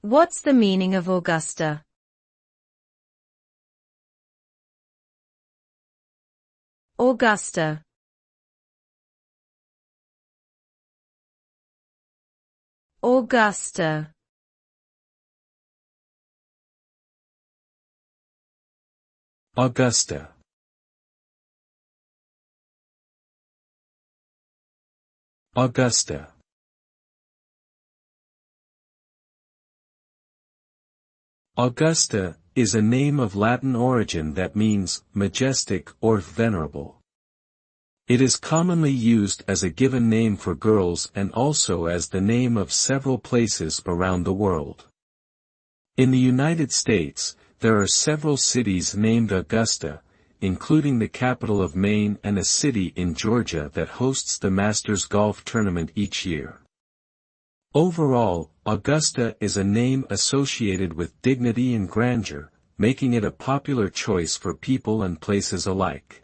What's the meaning of Augusta? Augusta. Augusta. Augusta. Augusta. Augusta is a name of Latin origin that means majestic or venerable. It is commonly used as a given name for girls and also as the name of several places around the world. In the United States, there are several cities named Augusta, including the capital of Maine and a city in Georgia that hosts the Masters Golf Tournament each year. Overall, Augusta is a name associated with dignity and grandeur, making it a popular choice for people and places alike.